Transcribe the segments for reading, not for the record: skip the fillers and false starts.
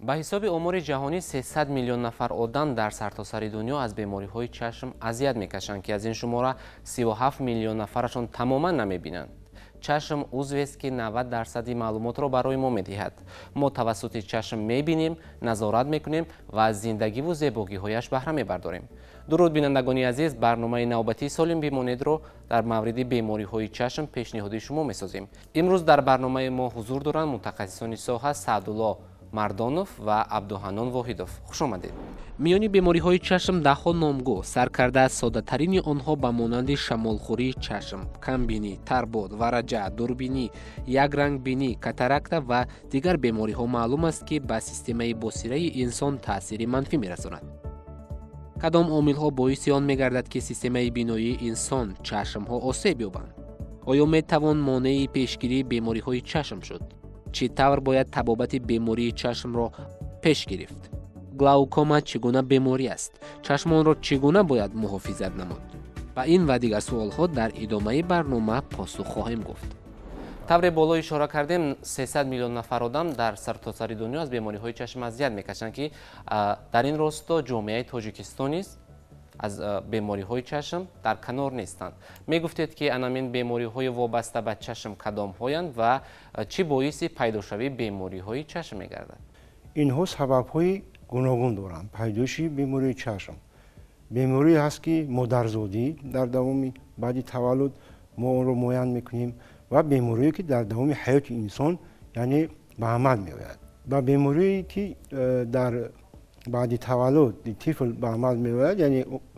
ба ҳисоби омори ҷаҳонӣ 300 миллион нафар одам дар сартосари дунё аз бемориҳои чашм азият мекашанд, ки аз ин шумора 37 миллион нафарашон тамоман намебинанд. Чашм узвест, ки 90% маълумотро барои мо медиҳад. Мо тавассути чашм мебинем, назорат мекунем ва аз зиндагиву зебогиҳояш баҳра мебардорем. дуруд бинандагони азиз, барномаи навбатии Солим бимонедро дар мавриди бемориҳои чашм пешниҳоди шумо месозем. имрӯз дар барномаи мо ҳузур доранд мутахассисони соҳа Саъдулло Мардонов ва Абдуҳанон Воҳидов. хуш омадед. миёни бемориҳои чашм даҳҳо номгӯ сар карда, соддатарини онҳо ба монанди шамолхӯрии чашм, камбинӣ, тарбод, вараҷа, дурбинӣ, якрангбинӣ, катаракта ва дигар бемориҳо маълум аст, ки ба системаи босираи инсон таъсири манфӣ мерасонад. кадом омилҳо боиси он мегардад, ки системаи биноии инсон, чашмҳо осеб ёбанд? оё метавон монеи пешгирии бемориҳои чашм шуд? чӣ тавр бояд табобати бемории чашмро пеш гирифт? глаукома чӣ гуна беморӣ аст? чашмонро чӣ гуна бояд муҳофизат намуд? ба ин ва дигар суолҳо дар идомаи барнома посух хоҳем гуфт. тавре боло ишора кардем, 300 миллион нафар одам дар сартосари дунё аз бемориҳои чашм азият мекашанд, ки дар ин росто ҷомеаи Тоҷикистон низ аз бемориҳои чашм дар канор нестанд. мегуфтед, ки анамин бемориҳои вобаста ба чашм кадомҳоянд ва чӣ боиси пайдошавии бемориҳои чашм мегардад? инҳо сабабҳои гуногун доранд пайдоиши бемории чашм. беморие ҳаст, ки модарзодӣ дар давоми баъди таваллуд мо онро муайян мекунем ва беморие, ки дар давоми ҳаёти инсон яъне ба амал меояд. ба беморие, ки дар баъди таваллуд тифл ба амал меояд,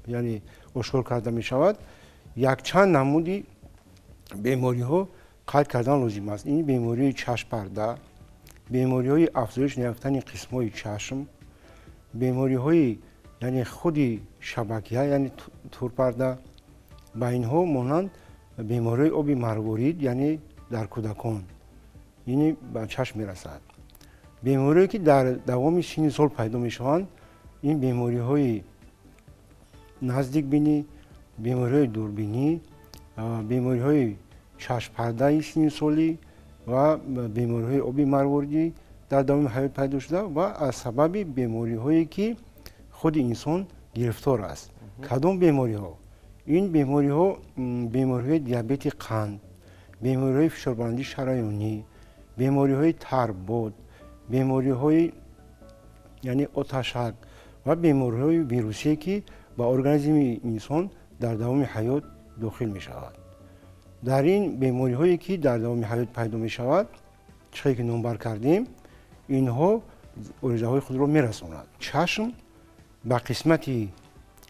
яъне ошкор карда мешавад, якчанд намуди бемориҳо қайд кардан лозим аст. ин бемории чашмпарда, бемориҳои афзоиш неёфтани қисмҳои чашм, бемориҳои яъне худи шабакия, яъне турпарда, ба инҳо монанд бемории оби марворид, яъне дар кӯдакон, ин ба чашм мерасад. беморие, ки дар давоми синни сол пайдо мешаванд, ин бемориҳои наздикбинӣ, бемориҳои дурбинӣ, бемориҳои чашмпардаи синнисолӣ ва бемориҳои оби марворидӣ дар давоми ҳаёт пайдо шуда ва аз сабаби бемориҳое, ки худи инсон гирифтор аст. кадом бемориҳо? ин бемориҳо бемориҳои диабети қанд, бемориҳои фишорбандии шараёнӣ, бемориҳои тарбод, бемориҳои яъне оташак ва бемориҳои вирусие, ки ба организми инсон дар давоми ҳаёт дохил мешавад. дар ин бемориҳое, ки дар давоми ҳаёт пайдо мешавад, чизе ки номбар кардем, инҳо оризаҳои худро мерасонад. чашм ба қисмати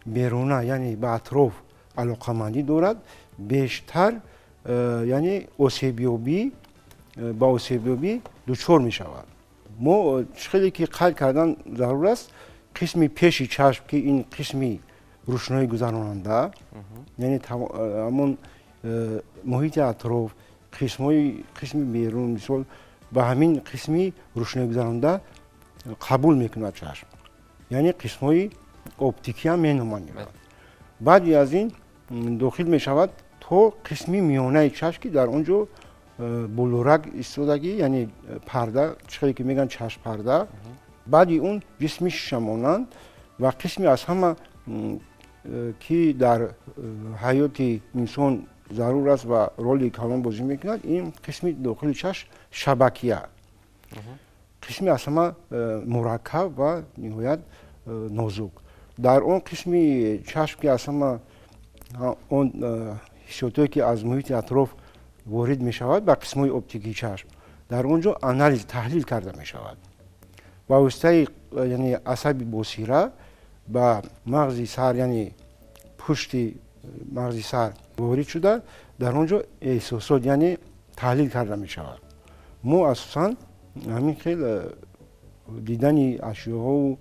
беруна, яъне ба атроф алоқамандӣ дорад, бештар яъне ба осебёбӣ дучор мешавад. мо чизе ки қайд кардан зарур аст, қисми пеши чашм, ки ин қисми рӯшноӣ гузаронанда, яъне ҳамон муҳити атроф, қисми берун, мисол ба ҳамин қисми рӯшноӣ гузаронанда қабул мекунад чашм, яъне қисмҳои оптикиам меноманд. баъди аз ин дохил мешавад то қисми миёнаи чашм, ки дар он ҷо булурак истодагӣ, яъне парда, чизе ки мегӯянд чашмпарда. баъди он ҷисми шишамонанд ва қисми аз ҳама ки дар ҳаёти инсон зарур аст ва роли калон бозӣ мекунад, ин қисми дохили чашм шабакия, қисми аз ҳама мураккаб ва ниҳоят нозук. дар он қисми чашм, ки аз ҳама он ҳиссиётое, ки аз муҳити атроф ворид мешавад ба қисмҳои оптикии чашм, дар он ҷо анализ таҳлил карда мешавад. ба воситаи яъне асаби босира ба мағзи сар, яъне пушти мағзи сар ворид шуда, дар он ҷо эҳсосот, яъне таҳлил карда мешавад. мо асосан ҳамин хел дидани ашёҳоу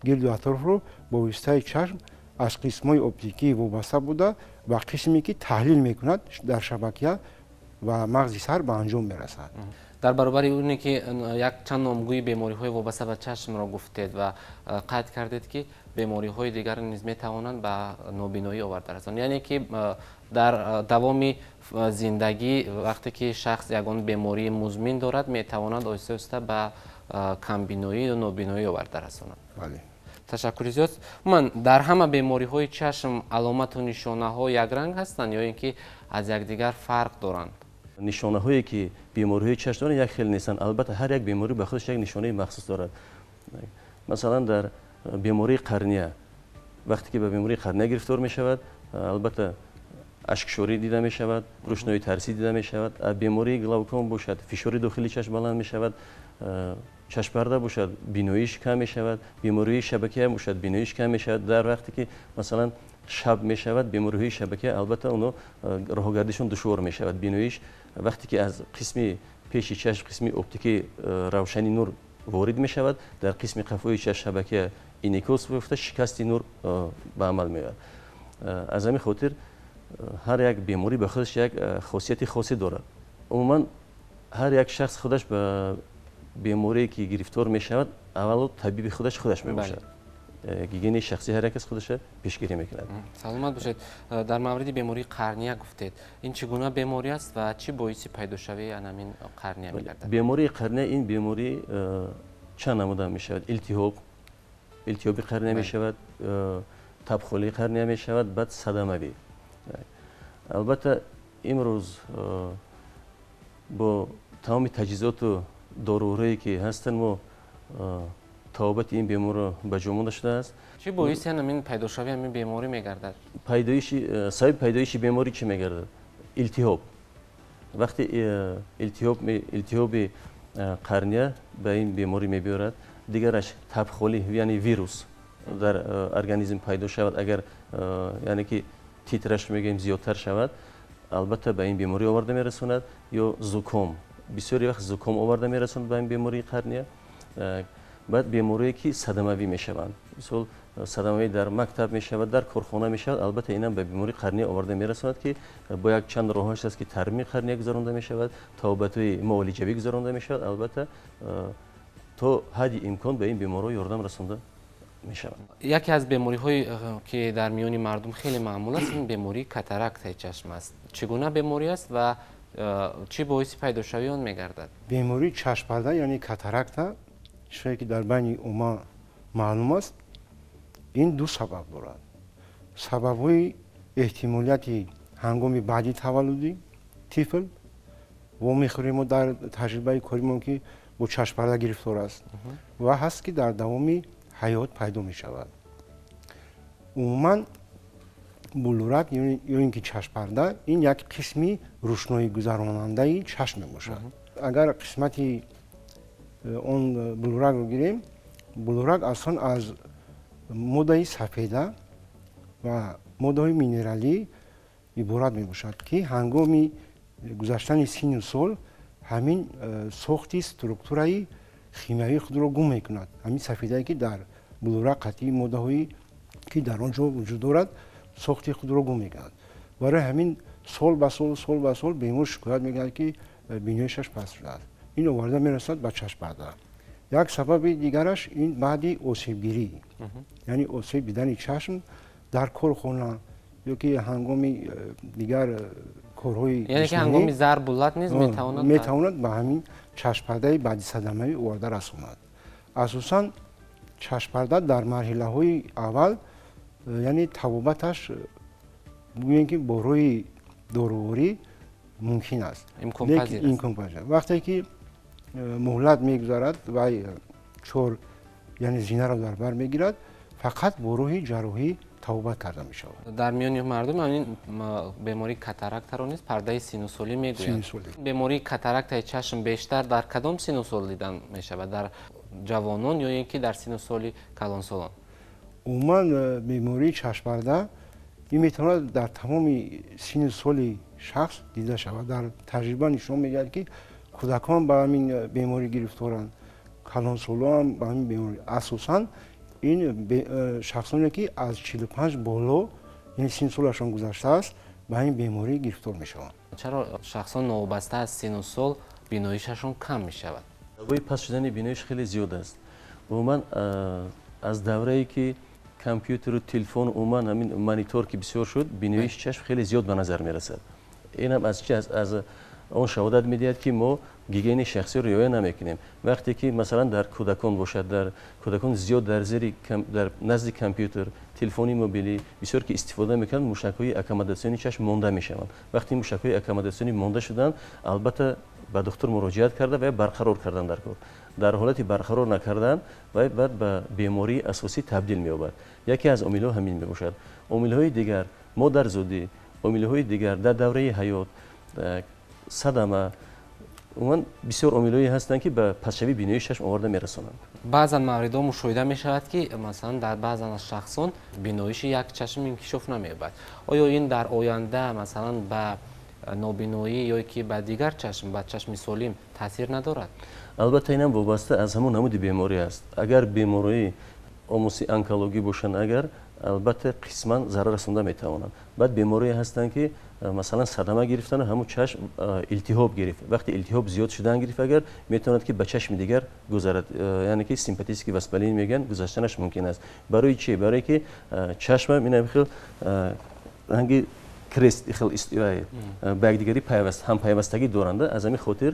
гирду атрофро бо воситаи чашм аз қисмҳои оптикӣ вобаста буда ба қисме, ки таҳлил мекунад дар шабакия ва мағзи сар ба анҷом мерасад. дар баробари оне ки як чанд номгӯи бемориҳои вобаста ба чашмро гуфтед ва қайд кардед ки бемориҳои дигар низ метавонанд ба нобиноӣ оварда расонанд, яъне ки дар давоми зиндагӣ вақте ки шахс ягон бемории музмин дорад метавонад оҳиста оҳиста ба камбиноӣ ё нобиноӣ оварда расонад. Ташаккури зиёд. Умуман дар ҳама бемориҳои чашм аломату нишонаҳо якранг ҳастанд ё ин ки аз якдигар фарқ доранд? нишонаҳое ки бемориҳои чашм доранд як хел нестанд. Албатта ҳар як беморӣ ба худаш як нишонаи махсус дорад. Масалан дар бемории қарния, вақте ки ба бемории қарния гирифтор мешавад, албатта ашкшорӣ дида мешавад, рӯшноии тарсӣ дида мешавад. Бемории главком бошад, фишори дохили чашм баланд мешавад, чашмпарда бошад, биноиш кам мешавад, бемории шабакия бошад, биноиш кам мешавад. Дар вақте ки масалан шаб мешавад, бемориҳои шабакия албатта оно роҳгардишон душвор мешавад. Биноиш вақте ки аз қисми пеши чашм, қисми оптикии равшани нур ворид мешавад, дар қисми қафои чашм шабакия инъикос меёфта, шикасти нур ба амал меояд. аз ҳамин хотир ҳар як беморӣ ба худаш як хосияти хосе дорад. умуман ҳар як шахс худаш ба беморие ки гирифтор мешавад, аввало табиби худаш мебошад. гигиенаи шахсии ҳар як кас худаша пешгирӣ мекунад. саломат бошед. дар мавриди бемории қарния гуфтед. ин чӣ гуна беморӣ аст ва чӣ боиси пайдошавии анамин қарния мегардад? бемории қарния ин беморӣ чанд намуда мешавад. илтиҳоби қарния мешавад, табхолии қарния мешавад, баъд садамавӣ. албатта имрӯз бо тамоми таҷҳизоту доруворое ки ҳастанд, мо табобати ин беморро ба ҷо монда шудааст. чӣ боиси ҳамин пайдошавии ҳамин беморӣ мегардад? сабаби пайдоиши беморӣ чӣ мегардад? илтиҳоб. вақте илтиҳоби қарния ба ин беморӣ мебиёрад, дигараш табхолӣ яъне вирус дар организм пайдо шавад, агар яъне ки титраш мегӯем зиёдтар шавад, албатта ба ин беморӣ оварда мерасонад. ё зуком, бисёре вақт зуком оварда мерасонад ба ин бемории қарния. баъд беморие ки садамавӣ мешаванд, мисол садамавӣ дар мактаб мешавад, дар корхона мешавад, албатта инам ба бемории қарния оварда мерасонад ки бо як чанд роҳҳош аст ки тармими қарния гузаронда мешавад, табобатҳои муолиҷавӣ гузаронда мешавад, албатта то ҳадди имкон ба ин беморҳо ёрдам расонда мешавад. яке аз бемориҳое ки дар миёни мардум хеле маъмул аст, ин бемории катарактаи чашм аст. чӣ гуна беморӣ аст ва чӣ боиси пайдошавии он мегардад? бемории чашмпарда яъне катаракта, чизе ки дар байни умма маълум аст, ин ду сабаб дорад. сабабҳои эҳтимолияти ҳангоми баъди таваллуди тифл вомехӯрем мо дар таҷрибаи коримон ки бо чашмпарда гирифтор аст ва ҳаст ки дар давоми ҳаёт пайдо мешавад. умуман булурак ё ин ки чашмпарда ин як қисми рӯшноӣ гузаронандаи чашм мебошад. агар қисмати он булуракро гирем, булурак асон аз моддаи сафеда ва моддаҳои минералӣ иборат мебошад ки ҳангоми гузаштани сину сол ҳамин сохти структураи химиявии худро гум мекунад. ҳамин сафедае ки дар булурак қатъи моддаҳои ки дар он ҷо вуҷуд дорад сохти худро гум мекунад. барои ҳамин сол ба сол бемор шикоят мекунад ки биноишаш паст шудааст. ин оварда мерасад ба чашмпарда. як сабаби дигараш ин баъди осебгирӣ, яъне осеб дидани чашм дар корхона ё ки ҳангоми дигар корҳои яъне ки ҳангоми зарбу лат низ метавонад ба ҳамин чашмпардаи баъдисадамавӣ оварда расонад. асосан чашмпарда дар марҳилаҳои аввал яъне табобаташ гӯем ки бо рӯи доруворӣ мумкин аст, имконпазир. вақте ки муҳлат мегузарад ва 4 яъне зинаро дар бар мегирад, фақат бо роҳи ҷарроҳӣ табобат карда мешавад. дар миёни мардум ин бемории катарактаро низ пардаи синусолӣ мегӯянд. бемории катарактаи чашм бештар дар кадом синусол дидан мешавад? дар ҷавонон ё ин ки дар синусоли калонсолон? умуман бемории чашмпарда ин метавонад дар тамоми синусоли шахс дида шавад. дар таҷриба нишон медиҳад ки кӯдакон ба ҳамин беморӣ гирифторанд, калонсоло ҳам ба ҳамин беморӣ. асосан ин шахсоне ки аз 45 боло, яъне синусолашон гузаштааст, ба ин беморӣ гирифтор мешаванд. чаро шахсон новобаста аз сину сол بیناییششون کم می شود. سبب پس شدن بیناییش خیلی زیاد است. عموما از دوره‌ای که کامپیوتر و تلفن عموما همین مانیتور که بسیار شد بیناییش چشم خیلی زیاد به نظر میرسد. این هم از چی از اون شهادت میدهد که ما گیگین شخصی رو رعایت نمیکنیم. وقتی که مثلا در کودکان باشد، در کودکان زیاد در نزد کامپیوتر، تلفنی موبیلی بسیار که استفاده میکنند، موشک‌های اکاموداسیونی چشم مانده میشوند. وقتی موشک‌های اکاموداسیونی مانده شدن، البته به دکتر مراجعت کرده و برقرار کردن در کار. در حالتی برقرار نکردن و بعد به بیماری اساسی تبدیل می‌یابد. یکی از عامل‌ها همین میباشد. عامل‌های دیگر مادرزادی، عامل‌های دیگر در دوره حیات، صدمه، عموما بسیار عامل‌هایی هستند که به پسشوی بینایی چشم آورده میرسانند. بعضا موارد مشاهده می شود که مثلا در بعضا از شخصان بیناییش یک چشم انکشاف نمی‌یابد. آیا این در آینده مثلا به نابینایی یا که به دیگر چشم، به چشم سالم تاثیر ندارد؟ البته اینم وابسته از همون نمود بیماری است. اگر بیماری آموسی انکولوژی باشند، اگر البته قسما ضرر رسونده میتوانند. بعد بیماری هستند که مثلا صدمه گرفتن همون چشم التهاب گرفت. وقتی التهاب زیاد شدن گرفت اگر میتواند که به چشم دیگر گذرد، یعنی که سیمپاتیک واسپالین میگن، گذشتنش ممکن است. برای چی؟ برای که چشم این خیلی رنگ کریست خیلی استیای به دیگری پیوست، هم پیوستگی دارنده. از همین خاطر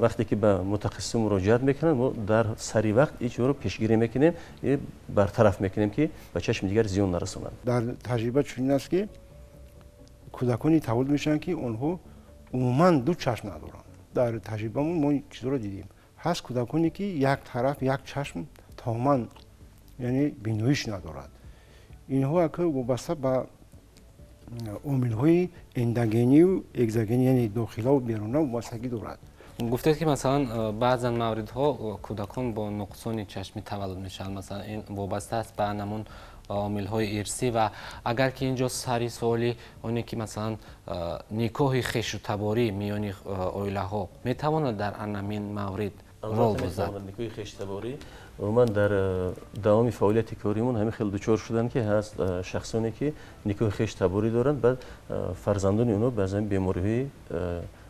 وقتی که به متخصص مراجعت میکنن ما در سری وقت ایچ رو پیشگیری میکنیم، برطرف میکنیم که به چشم دیگر زیان نرسونند. در تجربه چنین است که کودکانی تولد میشن که اونها عموما دو چشم ندارن. در تجربهمون ما این چیزا رو دیدیم. هست کودکانی که یک طرف یک چشم تماما یعنی بیناییش ندارد. اینها که وابسته به عامل‌های اندوگنی و اگزوگنی یعنی داخله و بیرونه وابستگی دارد. گفتید که مثلا بعضا موردها کودکان با نقصان چشمی تولد میشن، مثلا این وابسته است به همون عامل‌های ارثی. و اگر که اینجا سری سوالی اونه که مثلا نکاح خویش و تباری میان عائله ها میتواند در همین مورد رول بازد؟ نکاح خویش تباری عموما در دوام فعالیت کاریمون همین خیلی دچار شدن که هست شخصانی که نکاح خویش تباری دارند، بعد فرزندان اونها بعضا بیماری‌های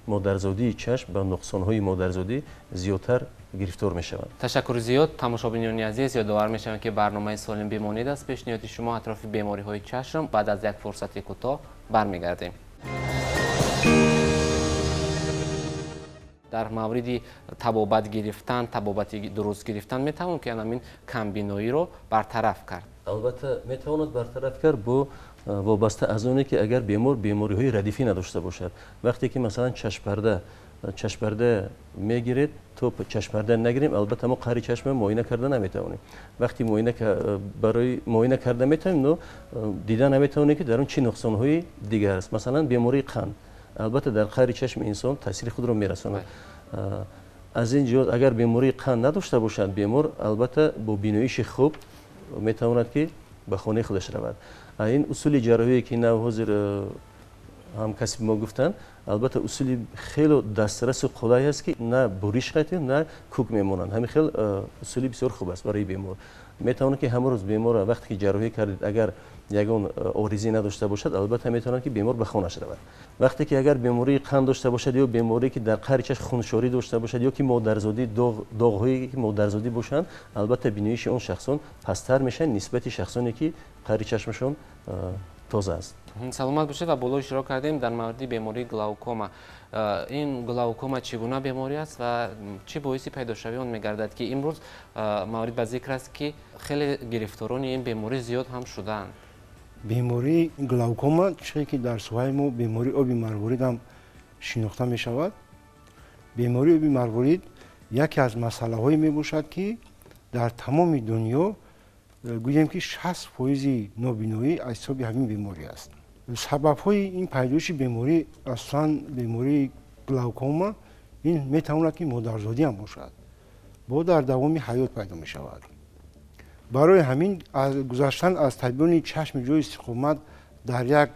مادرزادی چشم با نقصان‌های مادرزادی زیادتر گرفتار می‌شوند. تشکر زیاد. تماشابینان عزیز، یادآور می‌شوم که برنامه سالم بمانید است. پیشنهاد شما اطراف بیماری‌های چشم. بعد از یک فرصت کوتاه برمیگردیم. در مورد تبابت گرفتن، تبابت درست گرفتن میتوان که همین کم بینایی رو برطرف کرد. البته میتواند برطرف کرد با وابسته از اونه که اگر بیماری‌های ردیفی نداشته باشد. وقتی که مثلا چشم پرده میگیرید تو چشم پرده نگیریم، البته ما قری چشم معاینه کرده نمیتوانیم. وقتی برای معاینه کرده میتونیم نو دیدن نمیتونیم که در اون چه نقصان‌های دیگر است. مثلا بیماری قند البته در قری چشم انسان تاثیر خود رو میرسونه. از این جهت اگر بیماری قند نداشته باشد بیمار، البته با بیناییش خوب میتواند که به خانه خودش رود. این اصول جراحی که نه حاضر هم کسی ما گفتن، البته اصولی خیلی دسترس و قلای است که نه بریش قطعی نه کوک میمونند. همین خیلی اصولی بسیار خوب است برای بیمار. میتونه که همون روز بیمار وقتی که جراحی کردید اگر یگان آریزی نداشته باشد، البته میتونه که بیمار به خونش رود. وقتی که اگر بیماری قند داشته باشد یا بیماری که در قری چشم خونشوری داشته باشد یا که مادرزادی داغ‌هایی که مادرزادی باشند، البته بیناییش اون شخصان پستر میشن نسبت شخصانی که قری چشمشون تازه است. سلامت باشید. و بالا اشاره کردیم در مورد بیماری گلاوکوما. این گلاوکوما چگونه بیماری است و چه باعثی پیدا شوی اون میگردد که امروز مورد به ذکر است که خیلی گرفتاران این بیماری زیاد هم شدند؟ بیماری گلاوکوما چیزی که در سوهای ما بیماری آبی مروارید هم شناخته می شود. بیماری آبی مروارید یکی از مسئله هایی می باشد که در تمام دنیا گوییم که 60% نابینایی از سبب همین بیماری است. سبب های این پیدایش بیماری اصلا بیماری گلاوکوما این می تواند که مادرزادی هم باشد. با در دوام حیات پیدا می شود. برای همین گذشتن از تدبیر چشم جای استقامت در یک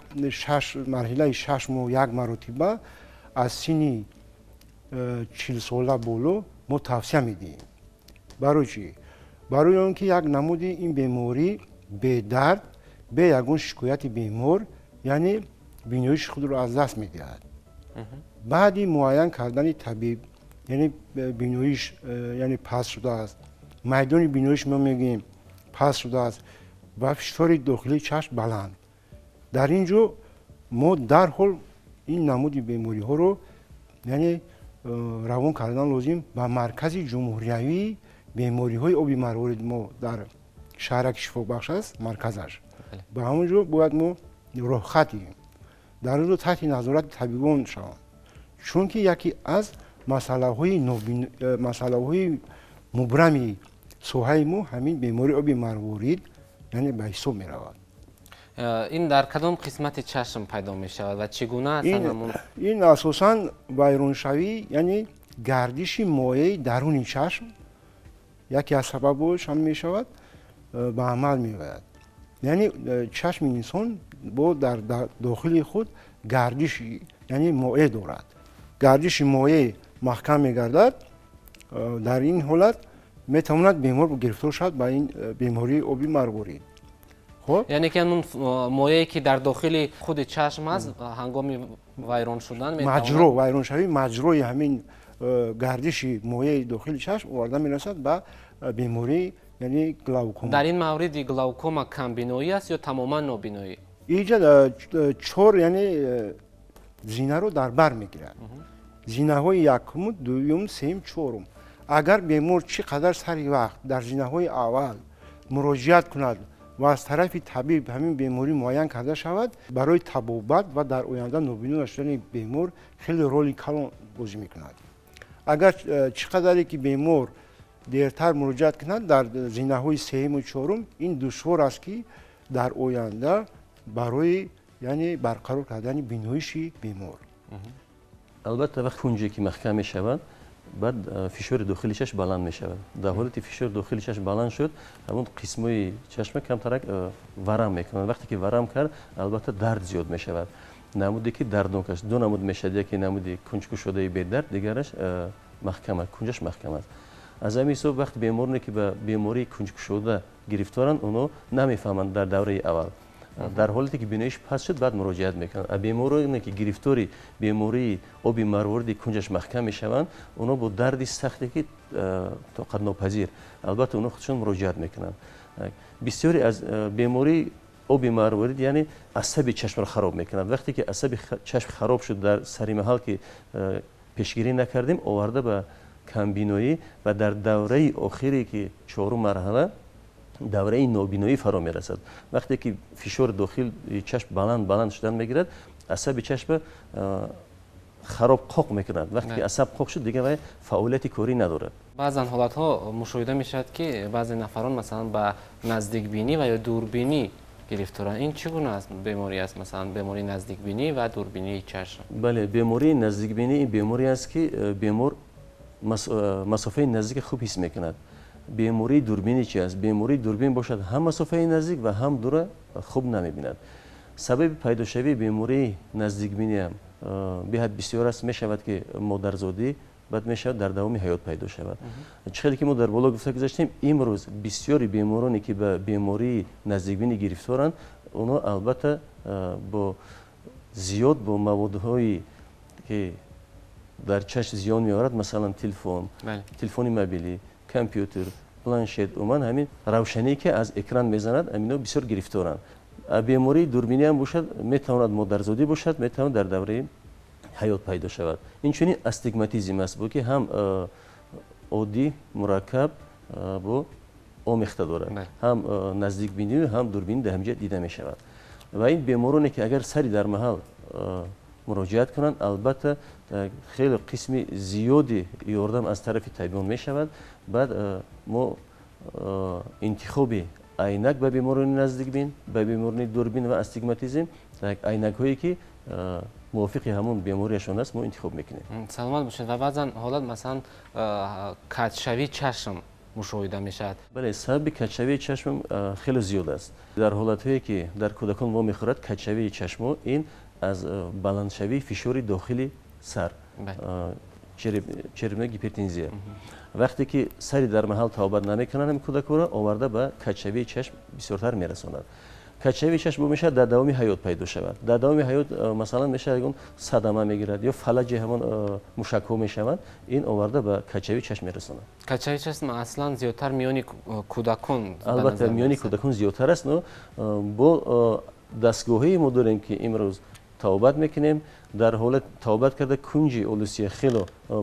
مرحله 6 ماه یک مرتبه از سن 40 ساله بالا ما توصیه میدیم. برای چی؟ برای آنکه یک نمود این بیماری به درد به یگان شکایت بیمار یعنی بیناییش خود را از دست میدهد. بعدی معاین کردن طبیب یعنی بینویش یعنی پس شده است، میدان بینویش ما میگیم پس شده است و فشار داخلی چشم بلند. در اینجا ما در حال این نمود بیماری ها رو یعنی روان کردن لازم و مرکز جمهوریوی بیماری های آبی مروارید ما در شهرک شفا بخش است مرکزش. به همونجا باید ما راه خطی در اونجا تحت نظارت طبیبان شوند، چون که یکی از مسئله های مبرمی سوهای ما همین بیماری آبی مروارید یعنی به حساب می رود. این در کدام قسمت چشم پیدا می شود و چگونه است؟ این اساساً ویرانشوی یعنی گردش مایع درون چشم یکی از سببش هم می شود به عمل می آید. یعنی چشم انسان با در داخل خود گردش یعنی مایع دارد. گردش مایع محکم می گردد، در این حالت می تواند بیمار گرفتار شود به این بیماری آبی مروارید. خب یعنی که اون مایعی که در داخل خود چشم هست هنگام ویران شدن مجرا ویرانشوی مجرای همین گردش مایع داخل چشم آورده میرسد به بیماری یعنی گلاوکوما. در این مورد گلاوکوما کم بینایی است یا تماما نابینایی؟ اینجا چهار یعنی زینه رو در بر میگیرد. زینه های یکم، دوم، سوم، چهارم. اگر بیمار چقدر سری وقت در زینه های اول مراجعت کند و از طرف طبیب همین بیماری معاین کرده شود، برای تبابت و در آینده نابینا شدن بیمار خیلی رولی کلان بازی میکند. اگر چقدری که بیمار دیرتر مراجعت کند در زینه های سوم و چهارم، این دشوار است که در آینده برای یعنی برقرار کردن بیناییش بیمار. البته وقت کنجی که محکم می شود بعد فشار داخلی چشم بلند می شود. در حالی که فشار داخلی چشم بلند شد همون قسمای چشم کمترک ورم میکنند. وقتی که ورم کرد البته درد زیاد می شود. نمودی که دردناک است. دو نمود می شود، یکی نمودی کنجکو شده به درد، دیگرش محکم است، کنجش محکم است. از همین حساب وقت بیمارانی که به بیماری کنجکو شده گرفتارند اونو نمیفهمند در دوره اول. در حالی که بیناییش پس شد بعد مراجعت میکنند. بیمارانی که گرفتاری بیماری آبی مروارید کنجش محکم میشوند اونا با دردی سختی که طاقت ناپذیر البته اونا خودشون مراجعت میکنند. بسیاری از بیماری آبی مروارید یعنی عصب چشم را خراب میکنند. وقتی که عصب چشم خراب شد در سری محل که پیشگیری نکردیم آورده به کم بینایی و در دوره آخری که چهارم مرحله دوره نابینایی فرا میرسد. وقتی که فشار داخل چشم بلند شدن میگیرد عصب چشم خراب قاق میکنند. وقتی که عصب قاق شد دیگه فعالیت کاری نداره. بعضن حالت ها مشاهده میشد که بعضی نفران مثلا با نزدیک بینی و یا دوربینی گرفتارن. این چگونه است بیماری است؟ مثلا بیماری نزدیک بینی و دوربینی چشم. بله، بیماری نزدیک بینی این بیماری است که بیمار مسافه نزدیک خوب حس میکند. بیماری دوربینی چی است؟ بیماری دوربین باشد هم مسافه نزدیک و هم دور خوب نمیبیند. سبب پیدا شوی بیماری نزدیک بینی هم به حد بسیار است. می شود که مادرزادی بعد می شود در دوام حیات پیدا شود. چقدر که ما در بالا گفته گذاشتیم امروز بسیاری بیمارانی که به بیماری نزدیک بینی گرفتارند اونا البته با زیاد با موادهایی که در چشم زیان میآورد مثلا تلفن موبیلی، کامپیوتر، پلانشت، اومن همین روشنی که از اکران میزند امینا بسیار گرفتارند. بیماری دوربینی هم باشد میتواند مادرزادی باشد، میتواند در دوره حیات پیدا شود. این چنین استیگماتیزم است با که هم عادی مرکب با آمیخته دارد. هم نزدیک بینی و هم دوربینی در همجا دیده می شود. و این بیمارانی که اگر سری در محل مراجعت کنند البته خیلی قسم زیادی یاردم از طرف طبیبان می شود. بعد ما انتخاب عینک به بیماران نزدیک بین، به بیماران دوربین و استیگماتیزم عینک هایی که موافق همون بیماریشون است ما انتخاب میکنیم. سلامت باشید. و بعضا حالت مثلا کجشوی چشم مشاهده میشد. بله، سبب کجشوی چشم خیلی زیاد است. در حالت هایی که در کودکان ما میخورد کجشوی چشم این از بلندشوی فشار داخلی سر چربنه هیپرتنزیه. وقتی که سری در محل توابت نمیکنن این کودک را آورده به کجشوی چشم بسیارتر میرساند. کچوی چشم میشه در دوام حیات پیدا شود. در دوام حیات مثلا میشه اون صدمه میگیرد یا فلج همون موشک‌ها میشوند، این آورده به کچوی چشم میرسونه. کچوی چشم اصلا زیادتر میانی کودکان، البته میانی کودکان زیادتر است. با دستگاهی ما داریم که امروز توبت میکنیم، در حالت توبت کرده کنجی اولوسی خیلی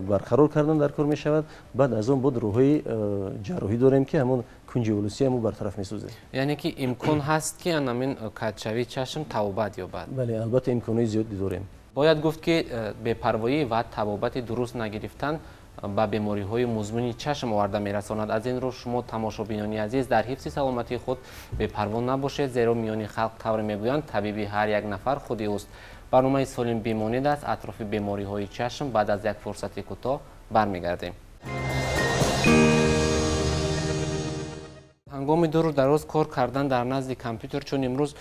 برقرار کردن در کار میشود. بعد از اون بود روحی جراحی داریم که همون کنجی اولوسی همون برطرف میسوزه. یعنی که امکان هست که همین کچوی چشم توبت یابد؟ بله البته امکانات زیادی داریم. باید گفت که بی‌پروایی و توبت درست نگرفتن با بیماری های مزمن چشم آورده میرساند. از این رو شما تماشابینان عزیز در حفظ سلامتی خود بی‌پروا نباشید، زیرا میان خلق طور میگویند طبیبی هر یک نفر خودی است. برنامه سالم بمانید است اطراف بیماری های چشم بعد از یک فرصت کوتاه برمیگردیم. هنگام دور دراز کار کردن در نزد کامپیوتر، چون امروز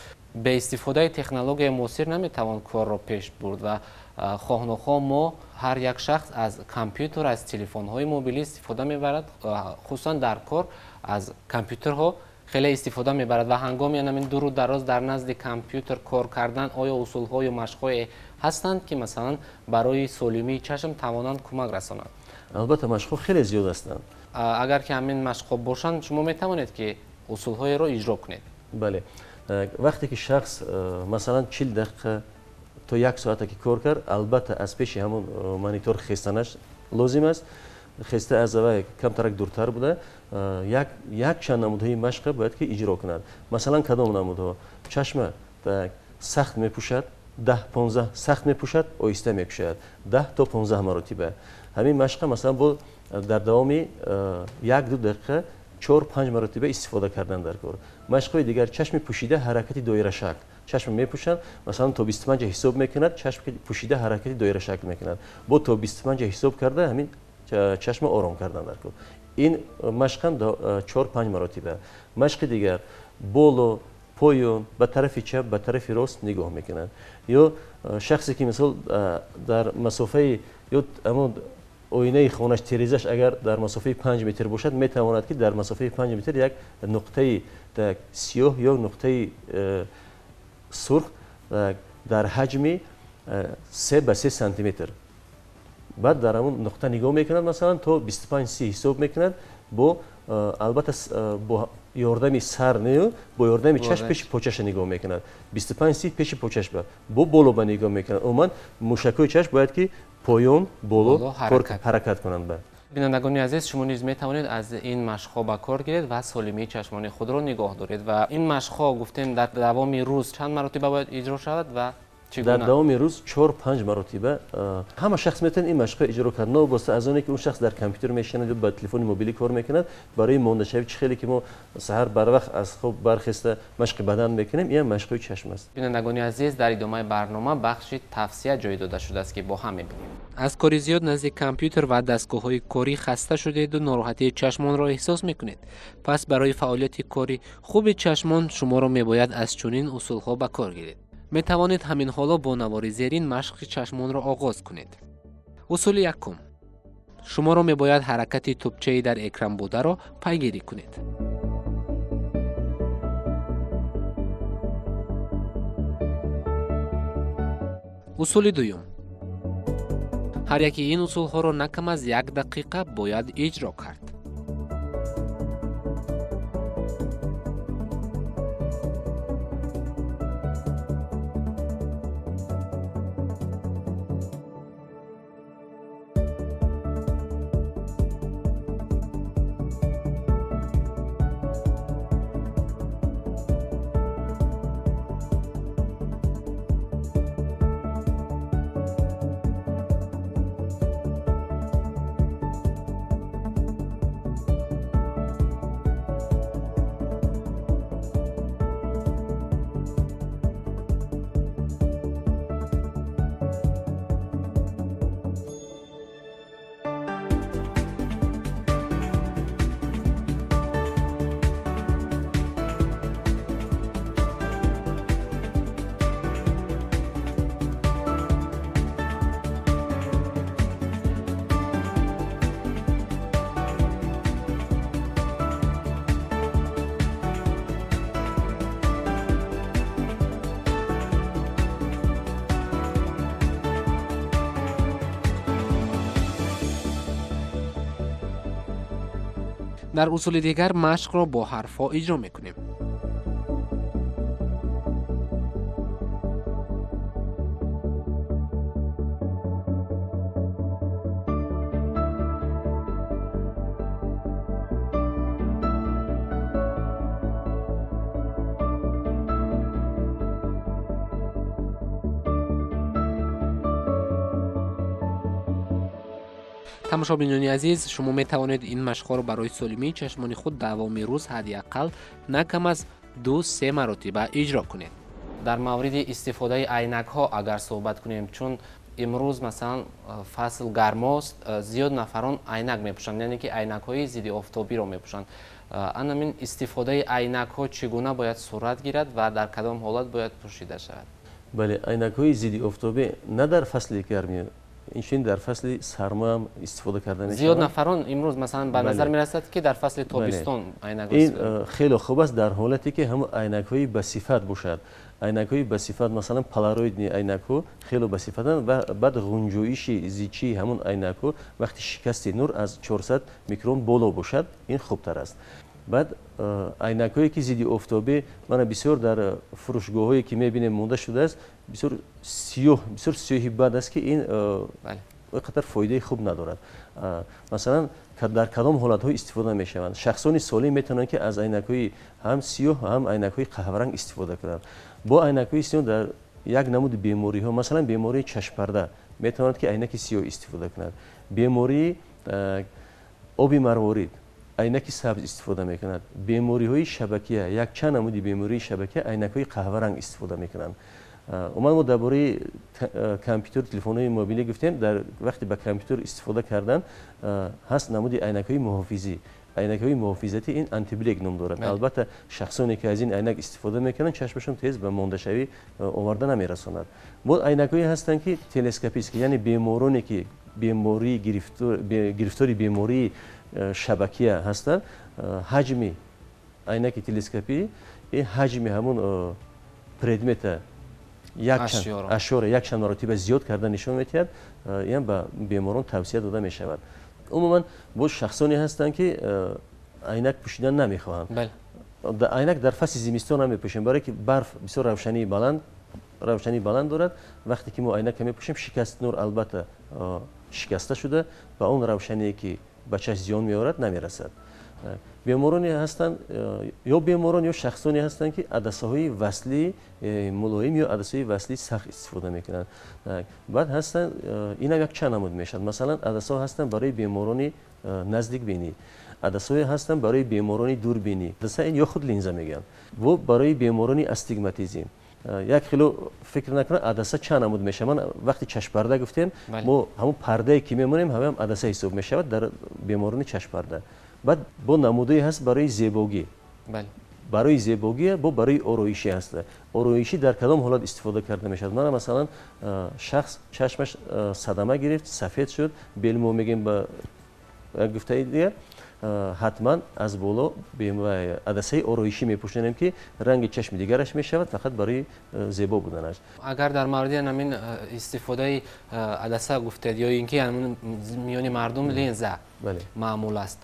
به استفاده تکنولوژی معاصر نمیتوان کار را پیش برد و خواه نخواه ما هر یک شخص از کامپیوتر، از تلفن های موبیلی استفاده میبرد، خصوصا در کار از کامپیوترها خیلی استفاده میبرد و هنگام همین دور دراز در نزد کامپیوتر کار کردن آیا اصول های و مشق های هستند که مثلا برای سالمی چشم توانند کمک رسانند؟ البته مشق خیلی زیاد هستند. اگر که همین مشق باشند شما میتوانید که اصول های را اجرا کنید. بله، وقتی که شخص مثلا 40 دقیقه تا 1 ساعت که کار کرد، البته از پیش همون مانیتور خستنش لازم است. خسته از اوی کمتر دورتر بوده، یک چند نمودهای مشق باید که اجرا کند. مثلا کدام نمودها؟ چشم سخت میپوشد، 10-15 سخت میپوشد، آهسته میپوشد، 10 تا 15 مرتبه. همین مشق مثلا با در دوام 1-2 دقیقه 4-5 مرتبه استفاده کردن در کار. مشق دیگر چشم پوشیده حرکتی دایره شکل، چشم میپوشند مثلا تا 25 حساب میکند، چشم پوشیده حرکتی دایره شکل میکند، با تا 25 حساب کرده همین چشم آرام کردن در کار. این مشق هم 4-5 مرتبه. مشق دیگر بالو پایون به طرف چپ به طرف راست نگاه میکنند. یا شخصی که مثلا در مسافه یا همون آینه خانه‌اش تریزش اگر در مسافه 5 متر باشد، میتواند که در مسافه 5 متر یک نقطه سیاه یا نقطه سرخ در حجم 3 به 3 سانتی متر بعد در همون نقطه نگاه میکند، مثلا تا 25-30 حساب میکند. با البته با یاردم سر نه، با یاردم چشم پیش پوچش نگاه میکند. 25-30 پیش پوچش با بالو به نگاه میکند. عموما موشک‌های چشم باید که پایون بالو حرکت کنند. بینندگان عزیز، شما نیز می توانید از این مشق‌ها به کار گیرید و سالمی چشمانی خود را نگاه دارید. و این مشق‌ها گفتیم در دوام روز چند مرتبه باید اجرا شود و در دوام روز 4-5 مرتبه همه شخص میتونه این مشق اجرا کنه. نه واسه از اونی که اون شخص در کامپیوتر میشینه یا با تلفن موبیلی کار میکنه، برای ماندشوی خیلی که ما سحر بر وقت از خواب برخسته مشق بدن میکنیم، این مشق چشم است. بینندگان عزیز، در ادامه برنامه بخشی توصیه جای داده شده است که با هم میبینیم. از کاری زیاد نزد کامپیوتر و دستگاه‌های کاری خسته شدید و ناراحتی چشمان را احساس میکنید. پس برای فعالیت کاری خوب چشمان شما را میباید از چنین اصول‌ها به کار گیرید. می توانید همین حالا با نوار زیرین مشق چشمان را آغاز کنید. اصول یکم: شما را می باید حرکت توپچه‌ای در اکران بوده را پیگیری کنید. اصول دوم: هر یکی این اصول ها را نکم از 1 دقیقه باید اجرا کرد. در اصول دیگر مشق را با حرفها اجرا میکنیم. تماشابینان عزیز، شما می توانید این مشق‌ها را برای سالمی چشمان خود دوام روز حداقل نه کم از 2-3 مرتبه اجرا کنید. در مورد استفاده عینک ها اگر صحبت کنیم، چون امروز مثلا فصل گرماست، زیاد نفران عینک میپوشند، یعنی که عینک های ضد آفتابی را میپوشند. همین استفاده عینک ها چگونه باید صورت گیرد و در کدام حالت باید پوشیده شود؟ بله، عینک های ضد آفتابی نه در فصل گرمی، این در فصل سرما هم استفاده کرده میشه. زیاد نفران امروز مثلا به نظر میرسد که در فصل تابستان عینک این خیلی خوب است در حالتی که هم عینک های به صفت باشد. عینک های به صفت مثلا پلاروید عینک ها خیلی به صفتن و بعد غنجویش زیچی همون عینک ها وقتی شکست نور از 400 میکرون بالا باشد این خوبتر است. بعد عینک هایی که ضد آفتابی من بسیار در فروشگاه هایی که میبینیم مونده شده است، بسیار سیاه بد است که این قدر فایده خوب ندارد. مثلا در کدام حالت های استفاده میشوند؟ شخصان سالم میتونند که از عینک های هم سیاه هم عینک های قهوه رنگ استفاده کنند. با عینک های سیاه در یک نمود بیماری ها، مثلا بیماری چشم پرده، میتونند که عینک سیاه استفاده کنند. بیماری آبی مروارید عینک سبز استفاده میکنند. بیماری های شبکیه، یک چند نمودی بیماری شبکیه عینک های قهوه رنگ استفاده میکنند. ما درباره کامپیوتر، تلفن های موبیلی گفتیم، در وقتی به کامپیوتر استفاده کردن هست نمودی عینک های محافظی. عینک های محافظتی این آنتی بلیک نام دارد. البته شخصانی که از این عینک استفاده میکنن چشمشون تیز به مانده شوی آورده نمیرساند. بود عینک هایی هستند که تلسکوپی است، یعنی بیمارانی که بیماری گرفتاری بیماری شبکیه هستند، حجم عینک تلسکوپی این حجم همون پردمت یک چند مرتبه زیاد کردن نشون میدهد، یعنی به بیماران توصیه داده می شود. عموما با شخصانی هستند که عینک پوشیدن نمیخواهند. عینک در فصل زمستان هم میپوشیم، برای که برف بسیار روشنی بلند دارد. وقتی که ما عینک میپوشیم شکست نور البته شکسته شده و اون روشنی که به چشم زیان میآورد نمیرسد. بیمارانی هستند یا بیماران یا شخصانی هستند که عدسه های وصلی ملایم یا عدسه های وصلی سخت استفاده میکنند. بعد هستند اینا یک چند نمود میشد. مثلا عدسه ها هستند برای بیماران نزدیک بینی، عدسه های هستند برای بیماران دور بینی. عدسه این یا خود لنزه میگن و برای بیماران استیگماتیزم. یک خیلی فکر نکنه عدسه چند نمود میشه. من وقتی چشم پرده گفتیم ما همون پرده که میمونیم هم عدسه حساب میشه در بیماران چشم پرده. بعد با نمودی هست برای زیبایی. برای زیبایی با برای آرایشی هست. آرایشی در کدام حالت استفاده کرده میشد؟ من مثلا شخص چشمش صدمه گرفت، سفید شد، بلمو میگیم به گفته دیگه، حتما از بالا عدسه آرایشی میپوشونیم که رنگ چشم دیگرش میشود فقط برای زیبا بودنش. اگر در مورد همین استفاده عدسه گفتید یا اینکه میان مردم لنزه معمول است،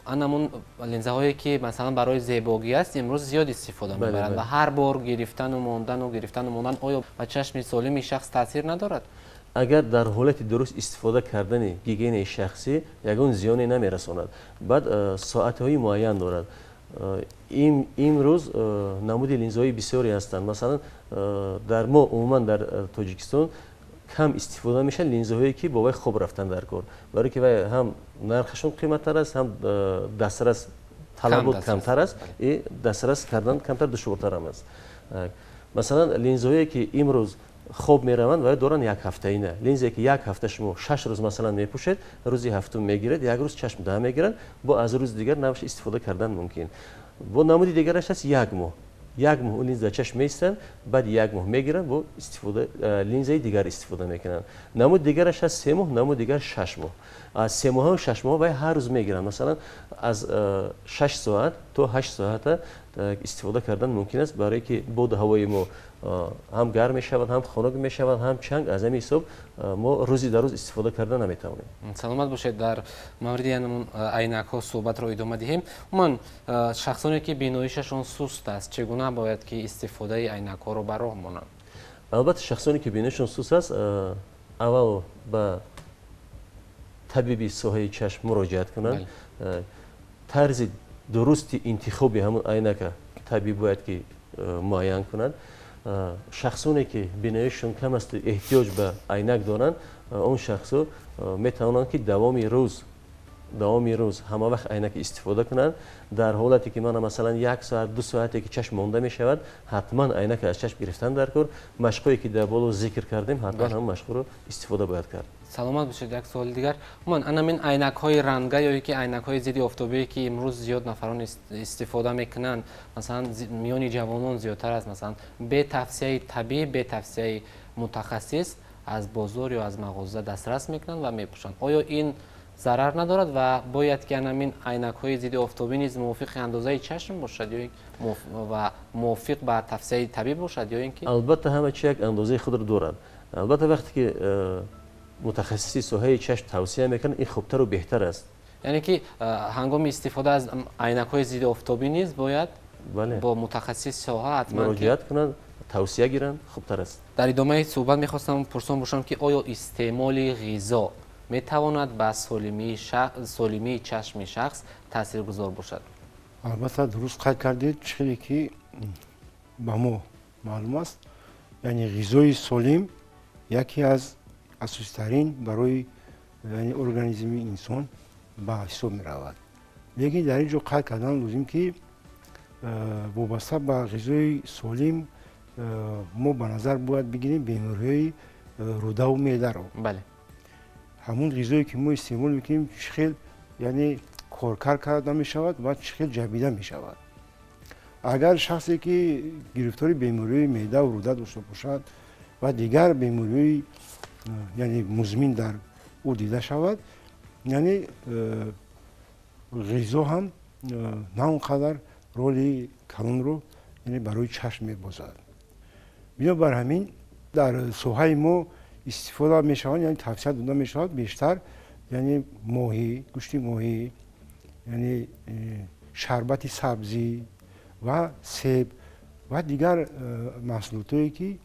همون لنزه هایی که مثلا برای زیبایی است امروز زیاد استفاده میبرند و هر بار گرفتن و ماندن آیا به چشم سالم شخص تاثیر ندارد؟ اگر در حالت درست استفاده کردن گیگین شخصی یگان زیانی نمیرساند. بعد ساعت های معین دارد. امروز نمود لنزهای بسیاری هستند. مثلا در ما عموما در تاجیکستان کم استفاده میشه لنزهایی که با خوب رفتن در کار، برای که هم نرخشون قیمتتر است، هم دسترس طلب کمتر است، دسترس کردن کمتر دشوارتر هم است. مثلا لنزهایی که امروز خوب میروند و دوران یک هفته اینه، لنزی که یک هفته شما 6 روز مثلا میپوشید، روزی هفتم میگیرید، یک روز چشم ده میگیرند، با از روز دیگر نمیشه استفاده کردن ممکن. با نمودی دیگرش هست یک ماه لنز در چشم میستن، بعد یک ماه میگیرن و استفاده لنز دیگر استفاده میکنن. نمود دیگرش هست 3 ماه، نمود دیگر 6 ماه. از 3 ماه و 6 ماه و هر روز میگیرن. مثلا از 6 ساعت تا 8 ساعت استفاده کردن ممکن است، برای که بود هوای ما هم گرم میشود، هم خنک میشود، هم چنگ. از همین حساب ما روزی در روز استفاده کردن نمیتوانیم. سلامت باشید. در مورد این عینک ها صحبت رو ادامه دهیم. من شخصانی که بیناییششون سست است چگونه باید که استفاده عینک ها رو به راه مانند؟ البته شخصانی که بیناییشون سست است اول به طبیب ساحه چشم مراجعت کنند. طرز درست انتخاب همون عینک طبیب باید که معین کنند. شخصانی که بیناییشون کم است احتیاج به عینک دارند اون شخصا میتوانند که دوامی روز همه وقت عینک استفاده کنند. در حالتی که من مثلا 1 ساعت 2 ساعتی که چشم مانده می شود حتما عینک از چشم گرفتن در کار. مشقایی که در بالا ذکر کردیم حتما هم مشق رو استفاده باید کرد. سلامت باشید. یک سوال دیگر، من این عینک های رنگه یا که عینک های ضد آفتابی که امروز زیاد نفران استفاده میکنند، مثلا میان جوانان زیادتر است، مثلا به توصیه طبیب، به توصیه متخصص از بازار یا از مغازه دسترس میکنند و میپوشند. آیا این ضرر ندارد و باید که این عینک های ضد آفتابی نیز موافق اندازه چشم باشد یا و موافق به توصیه طبیب باشد یا اینکه؟ البته همه چی یک اندازه خود را دارد. البته وقتی که متخصصی ساحه چشم توصیه میکنه این خوبتر و بهتر است. یعنی که هنگام استفاده از عینک های ضد آفتابی نیز باید با متخصص ساحه حتما مراجعت کنند، توصیه گیرند، خوبتر است. در ادامه صحبت میخواستم پرسان باشم که آیا استعمال غذا میتواند به سالمی چشم شخص تاثیرگذار باشد؟ البته درست قید کردید. چیزی که با ما معلوم است، یعنی غذای سالم یکی از اساسی‌ترین برای یعنی ارگانیسم انسان به حساب می رود. لیکن در اینجا قید کردن لازم که وابسته به غذای سالم ما به نظر باید بگیریم بیماری‌های روده و معده رو. بله. همون غذایی که ما استعمال میکنیم چخیل یعنی کارکرد کرده می شود و چخیل جویده می شود. اگر شخصی که گرفتاری بیماری معده و روده داشته باشد و دیگر بیماری یعنی مزمن در او دیده شود، یعنی غذا هم نه اونقدر رول کلان رو یعنی برای چشم میبازد. بنابر همین در ساحه ما استفاده می شود، یعنی توصیه داده می شود بیشتر یعنی ماهی، گوشت ماهی، یعنی شربت سبزی و سیب و دیگر محصولاتی که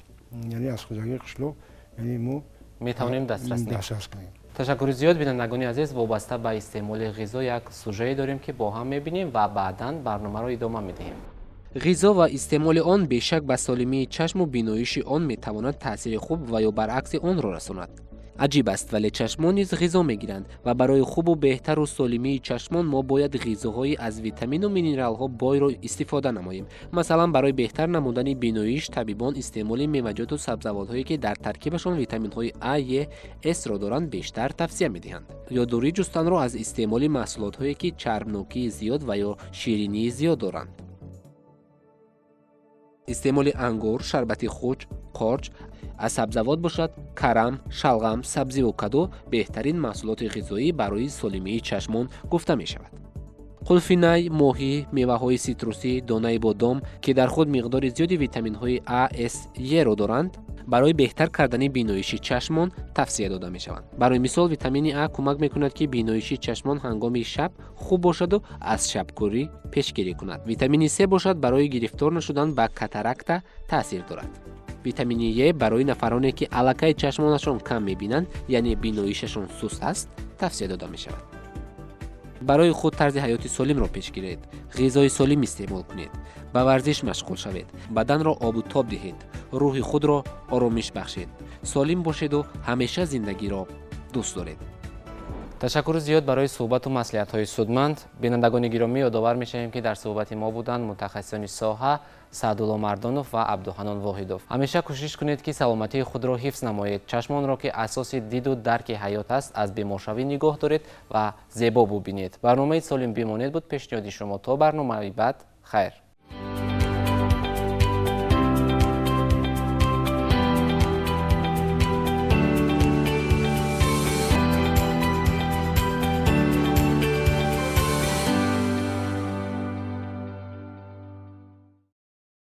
یعنی از خوزگی قشلو یعنی ما میتوانیم دسترس کنیم. تشکر زیاد. بینندگان عزیز، وابسته به استعمال غذا یک سوژه داریم که با هم میبینیم و بعداً برنامه را ادامه میدهیم. غذا و استعمال آن بیشک به سالمی چشم و بینایش آن میتواند تاثیر خوب و یا برعکس آن را رساند. عجیب است ولی چشمان نیز غذا میگیرند و برای خوب و بهتر و سالمی چشمان ما باید غذاهای از ویتامین و مینرال ها بای را استفاده نماییم. مثلا برای بهتر نمودن بینایش طبیبان استعمال میوه‌جات و سبزیجات هایی که در ترکیبشان ویتامین های A، S را دارند بیشتر توصیه میدهند. یادداری جستن را از استعمال محصولات هایی که چربناکی زیاد و یا شیرینی زیاد دارند. استعمال انگور، شربت خوک، قارچ، از سبزیجات باشد، کرم، شلغم، سبزی و کدو بهترین محصولات غذایی برای سالمی چشمان گفته می شود. قلفی نی، ماهی، میوه های سیتروسی، دانه بادام که در خود مقدار زیادی ویتامین های A، S، E را دارند برای بهتر کردن بینایش چشمان توصیه داده می شوند. برای مثال ویتامین A کمک می کند که بینایش چشمان هنگام شب خوب باشد و از شبکوری پیشگیری کند. ویتامین C باشد برای گرفتار نشدن به کاتاراکت تاثیر دارد. ویتامین E برای نفرانی که علاقه چشمانشان کم می‌بینند یعنی بینایششان سست است توصیه داده می شود. برای خود طرز حیات سالم را پیش گیرید. غذای سالم استعمال کنید. به ورزش مشغول شوید. بدن را آب و تاب دهید. روح خود را آرامش بخشید. سالم باشید و همیشه زندگی را دوست دارید. تشکر زیاد برای صحبت و مصلحت‌های سودمند. بینندگان گرامی، یادآور می‌شویم که در صحبت ما بودند متخصصان ساحه سعدالله مردانوف و عبدالحنان واحدوف. همیشه کوشش کنید که سلامتی خود را حفظ نمایید. چشمان را که اساس دید و درک حیات است از بیمارشوی نگاه دارید و زیبا ببینید. برنامه سالم بمانید بود پیشنهاد شما. تا برنامه بعد، خیر.